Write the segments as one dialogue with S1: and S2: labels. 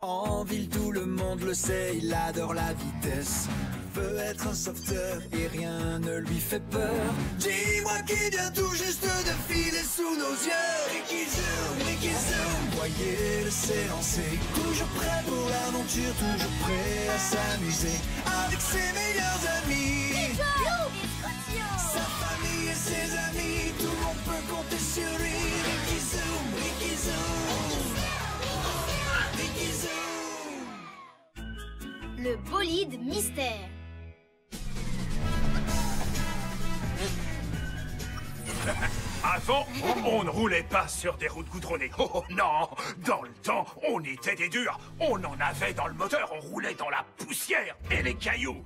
S1: En ville, tout le monde le sait, il adore la vitesse. Il veut être un sauveteur et rien ne lui fait peur. Dis-moi qui vient tout juste de filer sous nos yeux. Ricky Zoom, voyez-le s'élancer. Toujours prêt pour l'aventure, toujours prêt à s'amuser. Avec ses meilleurs amis, sa famille et ses amis, tout le monde peut compter sur lui. Ricky Zoom, Ricky Zoom.
S2: Le bolide mystère.
S3: Avant, on ne roulait pas sur des routes goudronnées. Oh non, dans le temps, on était des durs. On en avait dans le moteur, on roulait dans la poussière et les cailloux.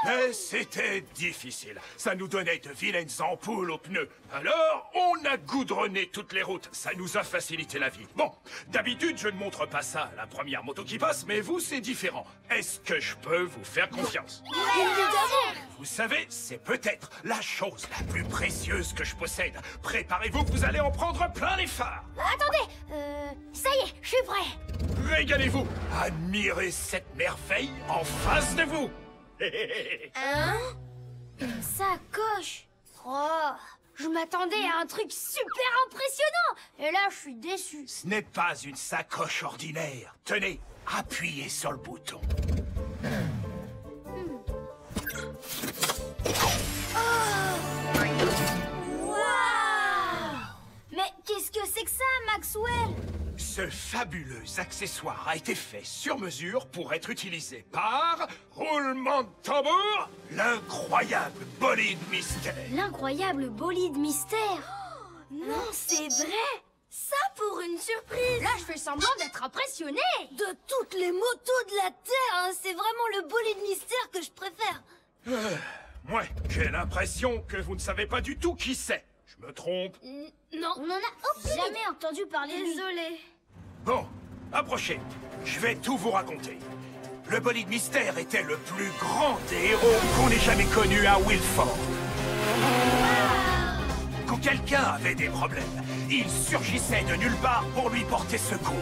S3: Mais c'était difficile. Ça nous donnait de vilaines ampoules aux pneus. Alors, on a goudronné toutes les routes. Ça nous a facilité la vie. Bon, d'habitude, je ne montre pas ça à la première moto qui passe, mais vous, c'est différent. Est-ce que je peux vous faire confiance? Vous savez, c'est peut-être la chose la plus précieuse que je possède. Préparez-vous, vous allez en prendre plein les phares.
S2: Attendez, ça y est, je suis prêt.
S3: Régalez-vous. Admirez cette merveille en face de vous.
S2: Hein? Une sacoche. Oh, je m'attendais à un truc super impressionnant. Et là, je suis déçu.
S3: Ce n'est pas une sacoche ordinaire. Tenez, appuyez sur le bouton.
S2: Mais qu'est-ce que c'est que ça, Maxwell?
S3: Ce fabuleux accessoire a été fait sur mesure pour être utilisé par... roulement de tambour, l'incroyable bolide mystère.
S2: L'incroyable bolide mystère. Non, c'est vrai. Ça pour une surprise. Là, je fais semblant d'être impressionné.
S4: De toutes les motos de la Terre, hein, c'est vraiment le bolide mystère que je préfère.
S3: Ouais, j'ai l'impression que vous ne savez pas du tout qui c'est. Je me trompe?
S4: Non.
S2: On en a jamais entendu parler.
S4: Désolé.
S3: Bon, approchez. Je vais tout vous raconter. Le bolide mystère était le plus grand des héros qu'on ait jamais connu à Wilford. Quand quelqu'un avait des problèmes, il surgissait de nulle part pour lui porter secours.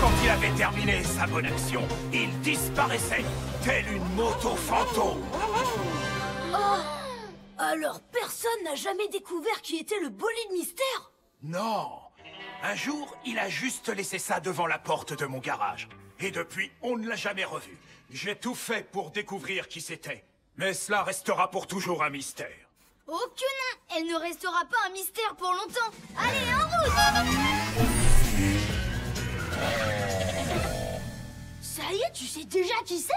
S3: Quand il avait terminé sa bonne action, il disparaissait, tel une moto fantôme.
S4: Alors personne n'a jamais découvert qui était le bolide mystère?
S3: Non. Un jour, il a juste laissé ça devant la porte de mon garage. Et depuis, on ne l'a jamais revu. J'ai tout fait pour découvrir qui c'était. Mais cela restera pour toujours un mystère.
S2: Oh que non, elle ne restera pas un mystère pour longtemps. Allez, en route!
S4: Ça y est, tu sais déjà qui c'est?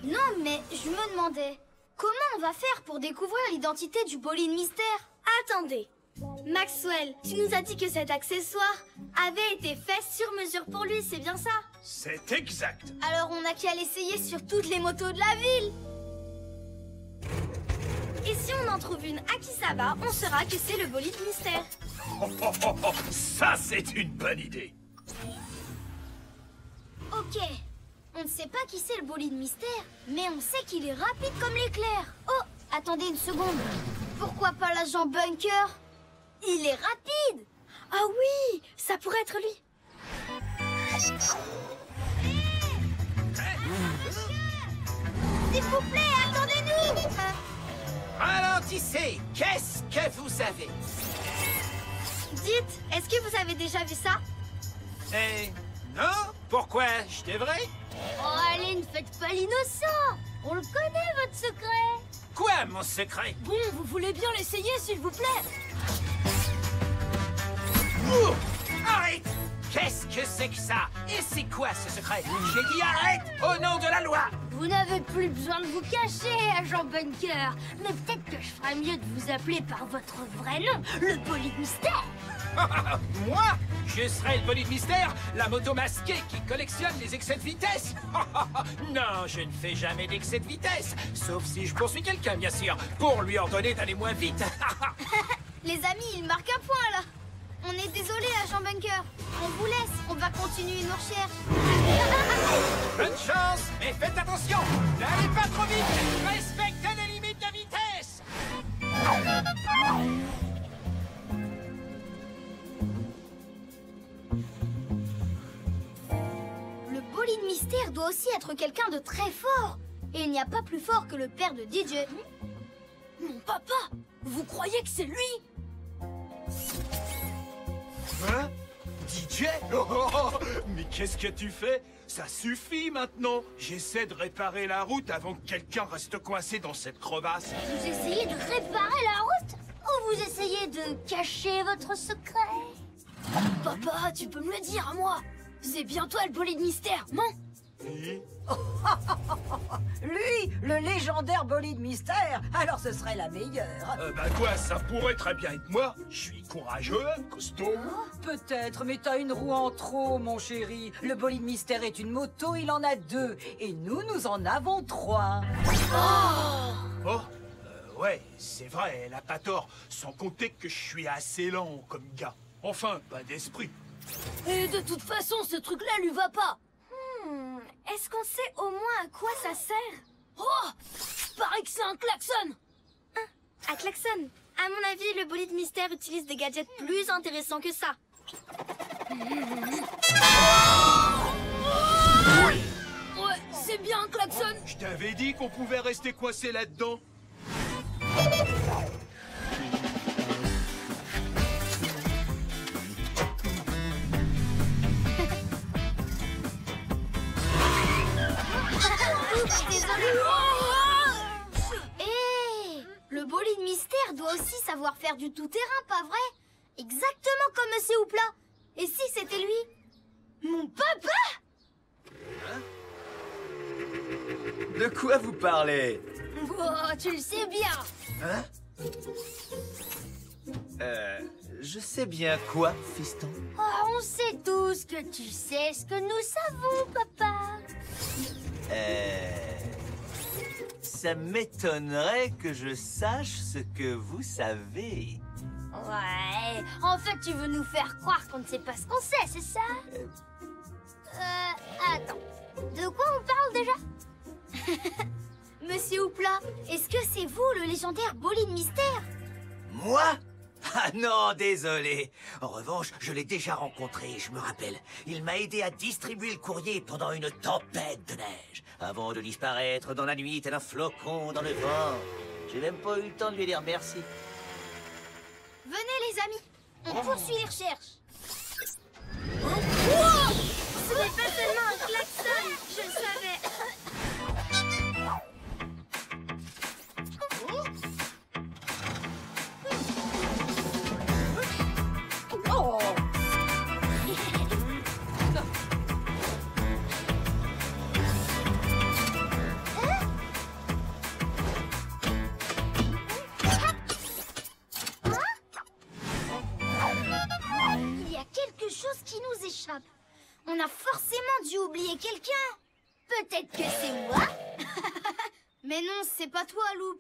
S2: Non, mais je me demandais, comment on va faire pour découvrir l'identité du bolide mystère?
S4: Attendez. Maxwell, tu nous as dit que cet accessoire avait été fait sur mesure pour lui, c'est bien ça?
S3: C'est exact.
S2: Alors on n'a qu'à l'essayer sur toutes les motos de la ville.
S4: Et si on en trouve une à Kisaba, on saura que c'est le bolide mystère.
S3: Ça, c'est une bonne idée.
S2: Ok, on ne sait pas qui c'est le bolide mystère, mais on sait qu'il est rapide comme l'éclair. Oh, attendez une seconde. Pourquoi pas l'agent Bunker? Il est rapide.
S4: Ah oui, ça pourrait être lui.
S2: S'il vous plaît, attendez-nous.
S5: Ralentissez. Qu'est-ce que vous avez?
S4: Dites, est-ce que vous avez déjà vu ça?
S5: Non? Pourquoi? Je devrais?
S2: Oh, allez, ne faites pas l'innocent. On le connaît, votre secret.
S5: Quoi, mon secret?
S4: Bon, vous voulez bien l'essayer, s'il vous plaît?
S5: Ouh! Arrête! Qu'est-ce que c'est que ça? Et c'est quoi ce secret? J'ai dit arrête au nom de la loi!
S2: Vous n'avez plus besoin de vous cacher, agent Bunker. Mais peut-être que je ferais mieux de vous appeler par votre vrai nom, le bolide mystère.
S5: Moi? Je serai le bolide mystère, la moto masquée qui collectionne les excès de vitesse. Non, je ne fais jamais d'excès de vitesse. Sauf si je poursuis quelqu'un, bien sûr, pour lui ordonner d'aller moins vite.
S2: Les amis, il marque un point, là. On est désolé, agent Bunker. On vous laisse, on va continuer nos recherches.
S5: Bonne chance, mais faites attention. N'allez pas trop vite. Respectez les limites de vitesse.
S2: mystère doit aussi être quelqu'un de très fort. Et il n'y a pas plus fort que le père de DJ.
S6: Mon papa, vous croyez que c'est lui?
S3: Hein? DJ? Oh, mais qu'est-ce que tu fais? Ça suffit maintenant. J'essaie de réparer la route avant que quelqu'un reste coincé dans cette crevasse.
S2: Vous essayez de réparer la route? Ou vous essayez de cacher votre secret?
S6: Papa, tu peux me le dire à moi. C'est bien toi le bolide mystère, non?
S3: Oui.
S7: Lui, le légendaire bolide mystère, alors ce serait la meilleure.
S3: Bah quoi, ça pourrait très bien être moi. Je suis courageux, costaud.
S7: Peut-être, mais t'as une roue en trop, mon chéri. Le bolide mystère est une moto, il en a 2. Et nous en avons 3.
S3: Oh, ouais, c'est vrai, elle a pas tort. Sans compter que je suis assez lent comme gars. Enfin, pas d'esprit.
S6: Et de toute façon, ce truc-là lui va pas.
S4: Est-ce qu'on sait au moins à quoi ça sert?
S6: Oh, paraît que c'est un klaxon.
S4: Un klaxon. À mon avis, le bolide mystère utilise des gadgets plus intéressants que ça.
S6: Ouais, c'est bien un klaxon.
S3: Je t'avais dit qu'on pouvait rester coincé là-dedans.
S2: Hé! Le bolide mystère doit aussi savoir faire du tout-terrain, pas vrai? Exactement comme Monsieur Houpla. Et si c'était lui? Mon papa?
S8: De quoi vous parlez?
S6: Oh, tu le sais bien.
S8: Hein? Je sais bien quoi, fiston?
S2: Oh, on sait tous que tu sais ce que nous savons, papa.
S8: Ça m'étonnerait que je sache ce que vous savez.
S2: Ouais, en fait, tu veux nous faire croire qu'on ne sait pas ce qu'on sait, c'est ça? Attends, de quoi on parle déjà? Monsieur Houpla, est-ce que c'est vous, le légendaire bolide mystère?
S8: Moi? Ah non, désolé. En revanche, je l'ai déjà rencontré, je me rappelle. Il m'a aidé à distribuer le courrier pendant une tempête de neige, avant de disparaître dans la nuit tel un flocon dans le vent. J'ai même pas eu le temps de lui dire merci.
S2: Venez les amis, on poursuit les recherches.
S4: Ce n'est pas seulement un klaxon, je le savais.
S2: Il y a quelque chose qui nous échappe. On a forcément dû oublier quelqu'un. Peut-être que c'est moi? Mais non, c'est pas toi, Loup.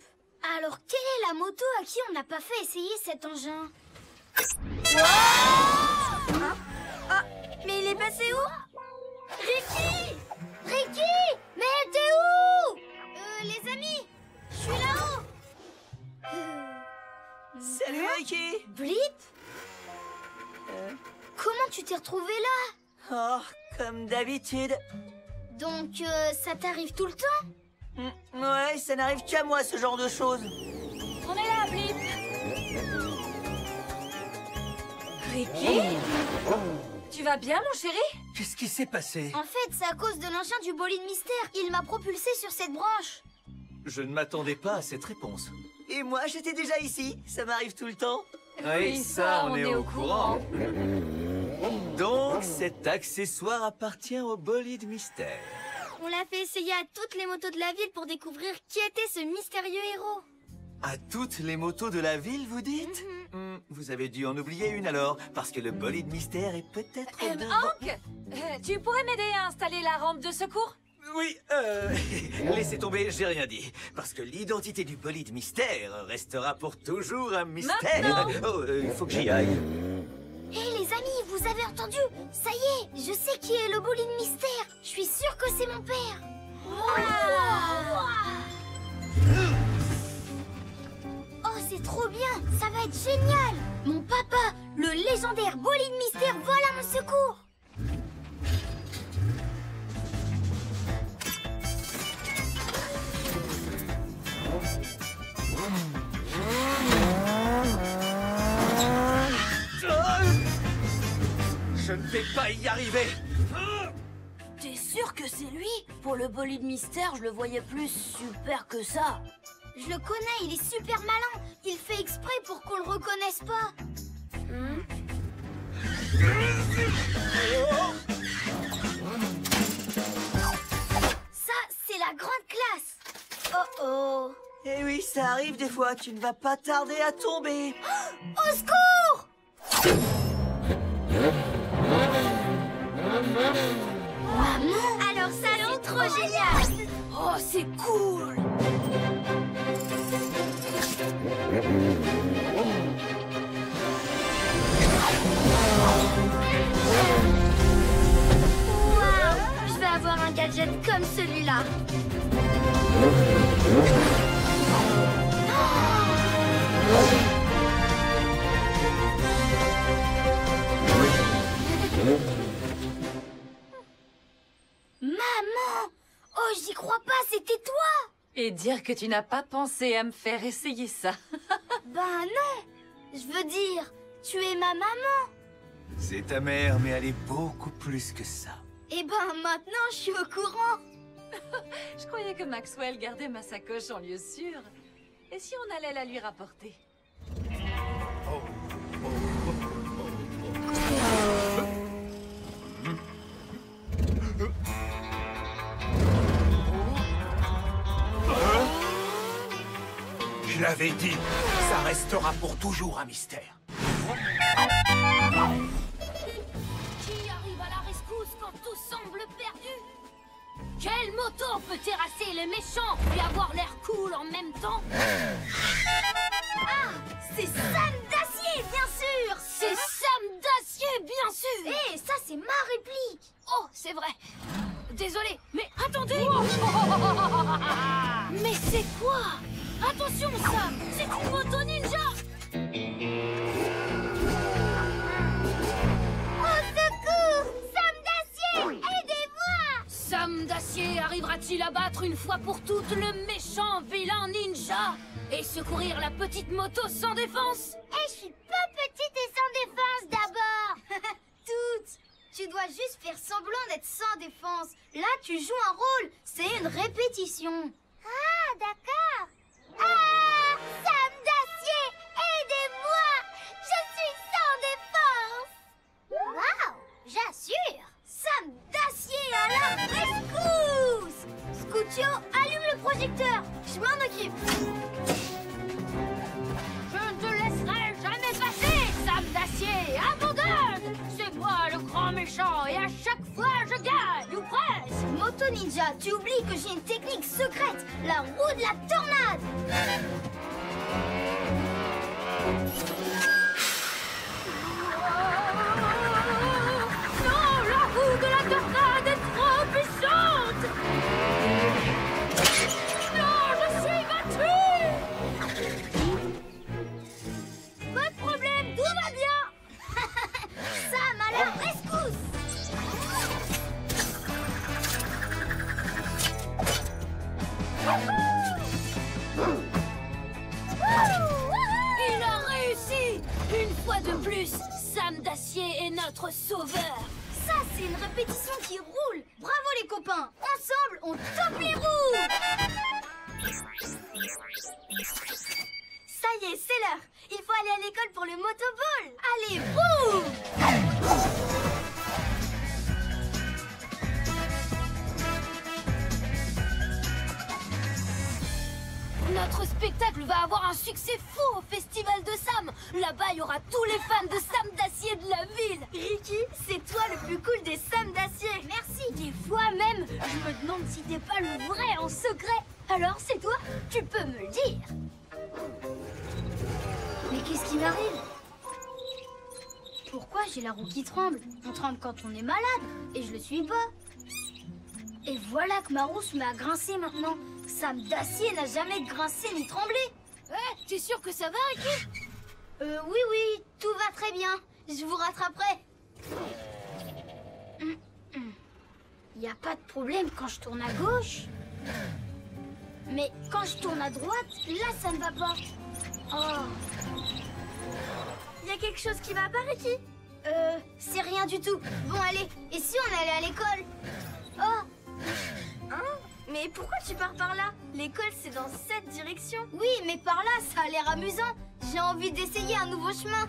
S2: Alors, quelle est la moto à qui on n'a pas fait essayer cet engin?
S4: Mais il est passé où?
S2: Ricky! Ricky! Mais t'es où? Les amis, je suis là-haut.
S8: Salut, Ricky!
S2: Blip? Comment tu t'es retrouvé là?
S8: Oh, comme d'habitude.
S2: Donc, ça t'arrive tout le temps?
S8: Ouais, ça n'arrive qu'à moi, ce genre de choses.
S7: On est là, Blip. Ricky? Tu vas bien, mon chéri?
S8: Qu'est-ce qui s'est passé?
S2: En fait, c'est à cause de l'engin du bolide mystère. Il m'a propulsé sur cette branche.
S8: Je ne m'attendais pas à cette réponse. Et moi, j'étais déjà ici. Ça m'arrive tout le temps.
S7: Oui, ça, on est au courant.
S8: Donc, cet accessoire appartient au bolide mystère.
S4: On l'a fait essayer à toutes les motos de la ville pour découvrir qui était ce mystérieux héros.
S8: À toutes les motos de la ville, vous dites? Vous avez dû en oublier une alors, parce que le bolide mystère est peut-être devant...
S7: Hank, tu pourrais m'aider à installer la rampe de secours?
S8: Oui, laissez tomber, j'ai rien dit. Parce que l'identité du bolide mystère restera pour toujours un mystère.
S7: Maintenant.
S8: Oh, il faut que j'y aille.
S2: Hé les amis, vous avez entendu? Ça y est, je sais qui est le bolide mystère. Je suis sûre que c'est mon père. Oh, c'est trop bien, ça va être génial. Mon papa, le légendaire bolide mystère, vole à mon secours.
S8: vais pas y arriver.
S6: T'es sûr que c'est lui? Pour le bolide mystère, je le voyais plus super que ça.
S2: Je le connais, il est super malin. Il fait exprès pour qu'on le reconnaisse pas. Ça, c'est la grande classe. Oh oh.
S9: Eh oui, ça arrive des fois, tu ne vas pas tarder à tomber.
S2: Au secours! Maman! Alors ça, c'est trop génial!
S6: Oh, c'est cool!
S2: Waouh! Je vais avoir un gadget comme celui-là. Maman! Oh, j'y crois pas, c'était toi!
S7: Et dire que tu n'as pas pensé à me faire essayer ça.
S2: Ben non! Je veux dire, tu es ma maman!
S8: C'est ta mère, mais elle est beaucoup plus que ça.
S2: Eh ben maintenant, je suis au courant!
S7: Je croyais que Maxwell gardait ma sacoche en lieu sûr. Et si on allait la lui rapporter?
S3: Je l'avais dit, ça restera pour toujours un mystère.
S6: Qui arrive à la rescousse quand tout semble perdu? Quelle moto peut terrasser les méchants et avoir l'air cool en même temps?
S2: Ah! C'est Sam d'Acier, bien sûr!
S6: C'est Sam d'Acier, bien sûr!
S2: Eh, ça c'est ma réplique!
S6: Oh, c'est vrai. Désolé, mais attendez! Mais c'est quoi? Attention, Sam! C'est une moto ninja!
S2: Au secours! Sam d'Acier! Aidez-moi!
S6: Sam d'Acier arrivera-t-il à battre une fois pour toutes le méchant vilain ninja et secourir la petite moto sans défense?
S2: Eh, je suis pas petite et sans défense d'abord! Toutes! Tu dois juste faire semblant d'être sans défense. Là, tu joues un rôle. C'est une répétition. Ah, d'accord. Ah! Sam d'Acier, aidez-moi! Je suis sans défense! Waouh! J'assure! Sam d'Acier à la rescousse! Scoutio, allume le projecteur. Je m'en occupe.
S6: Je ne te laisserai jamais passer, Sam d'Acier! Abandonne! C'est moi le grand méchant et à chaque fois je gagne, ou presque!
S2: Moto Ninja, tu oublies que j'ai une technique secrète, la roue de la tornade.
S6: Non, la roue de la tornade est trop puissante! Non, je suis battue!
S2: Pas de problème, tout va bien. Sam à la rescousse.
S6: Il a réussi! Une fois de plus, Sam d'Acier est notre sauveur!
S2: Ça, c'est une répétition qui roule. Bravo les copains. Ensemble, on top les roues. Ça y est, c'est l'heure. Il faut aller à l'école pour le motoball. Allez, boum!
S6: Notre spectacle va avoir un succès fou au Festival de Sam! Là-bas, il y aura tous les fans de Sam d'Acier de la ville!
S2: Ricky, c'est toi le plus cool des Sam d'Acier. Merci.
S6: Des fois même, je me demande si t'es pas le vrai en secret! Alors c'est toi? Tu peux me le dire!
S2: Mais qu'est-ce qui m'arrive? Pourquoi j'ai la roue qui tremble? On tremble quand on est malade, et je le suis pas. Et voilà que ma roue se met à grincer maintenant. Sam d'Acier n'a jamais grincé ni tremblé.
S6: Ouais, t'es sûr que ça va, Ricky?
S2: Oui, tout va très bien. Je vous rattraperai. Il n'y a pas de problème quand je tourne à gauche. Mais quand je tourne à droite, là, ça ne va pas. Oh. Il y a quelque chose qui va pas, Ricky? C'est rien du tout. Bon, allez, et si on allait à l'école? Oh!
S4: Hein? Mais pourquoi tu pars par là? L'école, c'est dans cette direction.
S2: Oui, mais par là, ça a l'air amusant. J'ai envie d'essayer un nouveau chemin.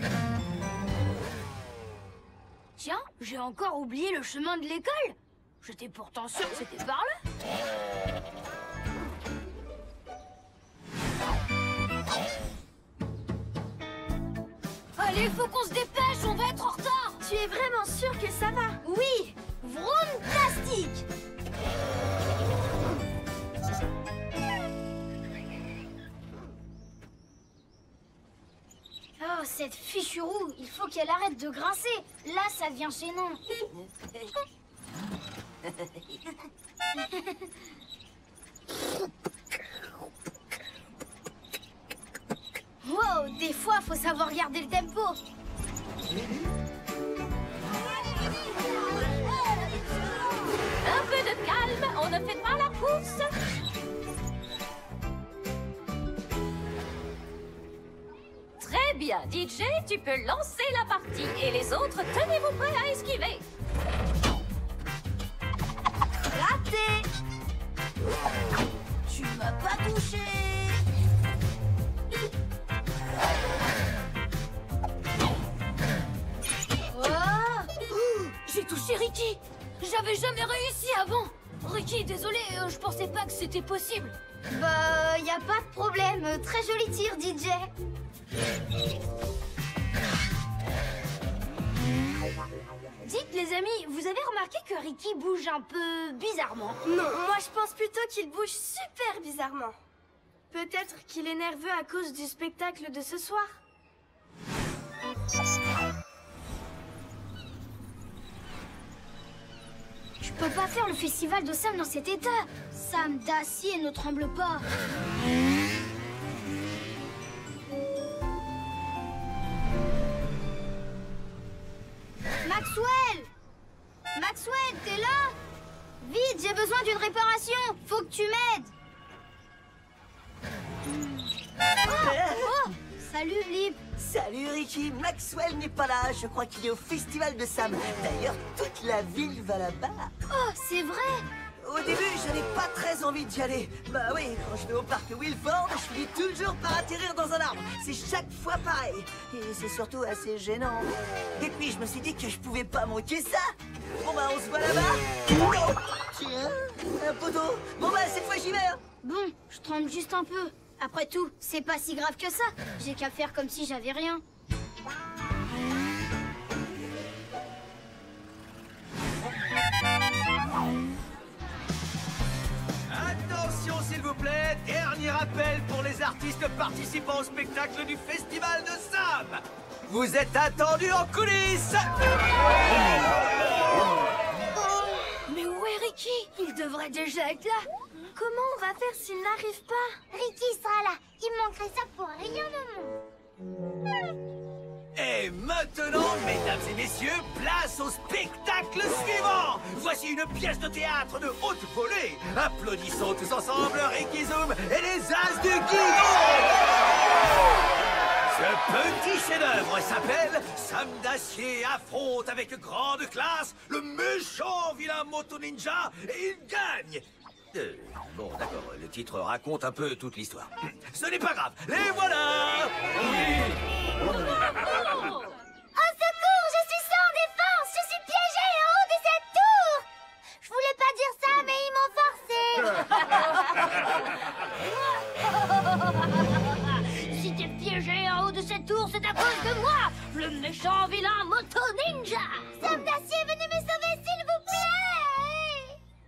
S6: Tiens, j'ai encore oublié le chemin de l'école. J'étais pourtant sûre que c'était par là. Allez, faut qu'on se dépêche, on va être en retard.
S4: Tu es vraiment sûr que ça va?
S2: Oui! Vroom-tastique! Oh, cette fichue roue, il faut qu'elle arrête de grincer. Là, ça devient gênant. Wow, des fois, faut savoir garder le tempo.
S6: Un peu de calme, on ne fait pas la course. Très bien, DJ, tu peux lancer la partie. Et les autres, tenez-vous prêts à esquiver.
S2: Raté! Tu m'as pas touché!
S6: J'ai touché Ricky. J'avais jamais réussi avant. Ricky, désolé, je pensais pas que c'était possible.
S2: Bah, y a pas de problème. Très joli tir, DJ. Dites, les amis, vous avez remarqué que Ricky bouge un peu bizarrement?
S4: Non, moi je pense plutôt qu'il bouge super bizarrement. Peut-être qu'il est nerveux à cause du spectacle de ce soir.
S2: Je peux pas faire le festival de Sam dans cet état. Sam d'acier ne tremble pas. Maxwell! Maxwell, t'es là? Vite, j'ai besoin d'une réparation. Faut que tu m'aides. Oh! Salut, Blip.
S9: Salut Ricky, Maxwell n'est pas là. Je crois qu'il est au festival de Sam. D'ailleurs, toute la ville va là-bas.
S2: Oh, c'est vrai.
S9: Au début, je n'avais pas très envie d'y aller. Bah oui, quand je vais au parc Wilford, je finis toujours par atterrir dans un arbre. C'est chaque fois pareil. Et c'est surtout assez gênant. Et puis, je me suis dit que je pouvais pas manquer ça. Bon bah, on se voit là-bas. Oh, tiens, un poteau. Bon bah, cette fois, j'y vais. Hein.
S2: Bon, je tremble juste un peu. Après tout, c'est pas si grave que ça. J'ai qu'à faire comme si j'avais rien.
S8: Attention s'il vous plaît, dernier appel pour les artistes participants au spectacle du Festival de Sam. Vous êtes attendus en coulisses.
S6: Mais où est Ricky? Il devrait déjà être là.
S4: Comment on va faire s'il n'arrive pas?
S2: Ricky sera là. Il manquerait ça pour rien au monde.
S8: Et maintenant, mesdames et messieurs, place au spectacle suivant. Voici une pièce de théâtre de haute volée. Applaudissons tous ensemble Ricky Zoom et les As du Guidon. Ce petit chef-d'œuvre s'appelle Sam d'Acier affronte avec grande classe le méchant vilain moto ninja et il gagne. Bon, d'accord, le titre raconte un peu toute l'histoire. Ce n'est pas grave, les voilà.
S2: Au secours, je suis sans défense. Je suis piégée en haut de cette tour. Je voulais pas dire ça, mais ils m'ont forcé.
S6: Si t'es piégé en haut de cette tour, c'est à cause de moi, le méchant vilain moto ninja.
S2: Sam d'acier, venez me sauver, s'il vous plaît.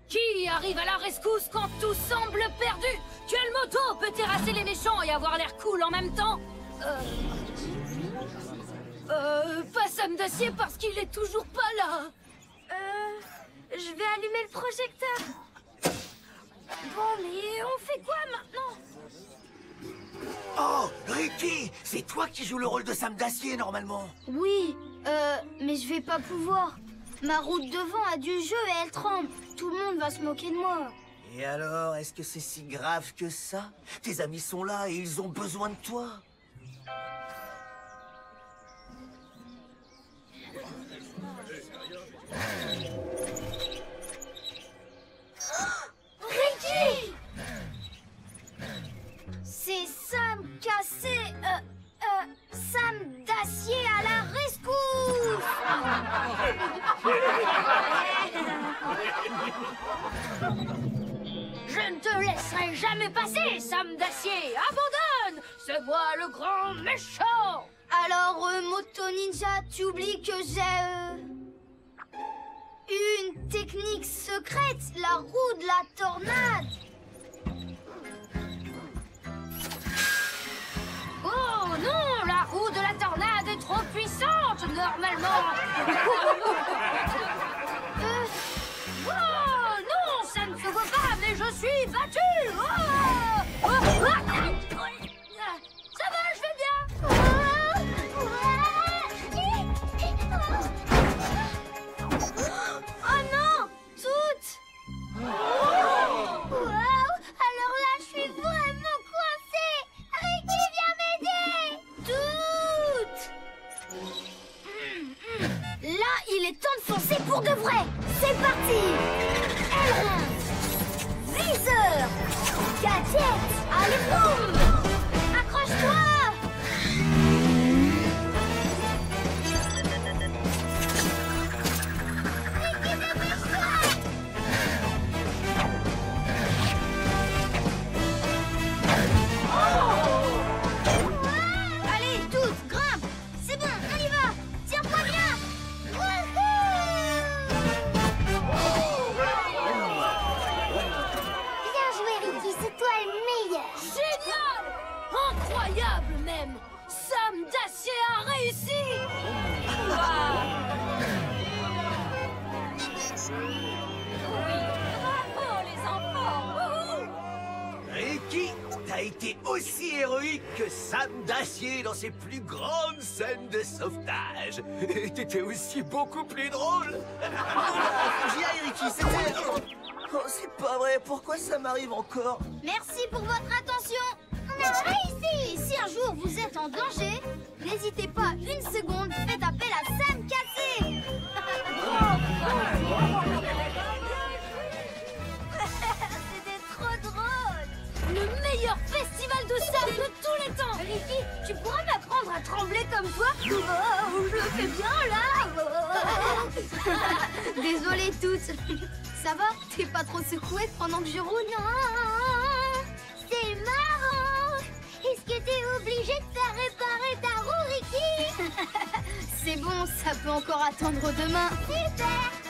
S6: Qui arrive à la rescousse quand tout semble perdu? Quelle moto peut terrasser les méchants et avoir l'air cool en même temps? Pas Sam d'acier parce qu'il est toujours pas là.
S4: Je vais allumer le projecteur.
S6: Bon, mais on fait quoi maintenant?
S8: Oh, Ricky, c'est toi qui joues le rôle de Sam d'acier normalement.
S2: Oui, mais je vais pas pouvoir. Ma roue de devant a du jeu et elle tremble. Tout le monde va se moquer de moi.
S9: Et alors, est-ce que c'est si grave que ça? Tes amis sont là et ils ont besoin de toi.
S2: Ricky! C'est Sam cassé, Sam d'acier à la rescousse!
S6: Je ne te laisserai jamais passer, Sam d'acier. Abandonne! C'est moi le grand méchant.
S2: Alors, Moto Ninja, tu oublies que j'ai une technique secrète, la roue de la tornade.
S6: Oh non, la roue de la tornade est trop puissante, normalement. Oh non, ça ne se voit pas, mais je suis battue. Oh, ça va, je vais bien.
S2: Oh non, Toute! Wow! Alors là, je suis vraiment coincée. Ricky, viens m'aider! Toute! Là, il est temps de foncer pour de vrai. C'est parti! Aileron! Viseur! Gadget! Allez, boum! Accroche-toi! Allez, tous, grimpe! C'est bon, on y va! Tiens-toi bien! Bien joué, Ricky, c'est toi le meilleur!
S6: Génial! Incroyable même! Sam d'acier a réussi! Oui, bravo les enfants!
S8: Ricky, t'as été aussi héroïque que Sam d'acier dans ses plus grandes scènes de sauvetage. Et t'étais aussi beaucoup plus drôle.
S9: J'y aille, Ricky, c'était... Oh, c'est pas vrai, pourquoi ça m'arrive encore?
S2: Merci pour votre attention! On a réussi! Si un jour vous êtes en danger, n'hésitez pas une seconde, faites appel à Sam cassé! C'était trop drôle!
S6: Le meilleur festival de sable de tous les temps!
S2: Ricky, tu pourras m'apprendre à trembler comme toi? Oh, je le fais bien là! Désolée toutes. Ça va? T'es pas trop secouée pendant que je roule? Non! C'est marrant! Est-ce que t'es obligé de faire réparer ta roue, Ricky? C'est bon, ça peut encore attendre demain. Super!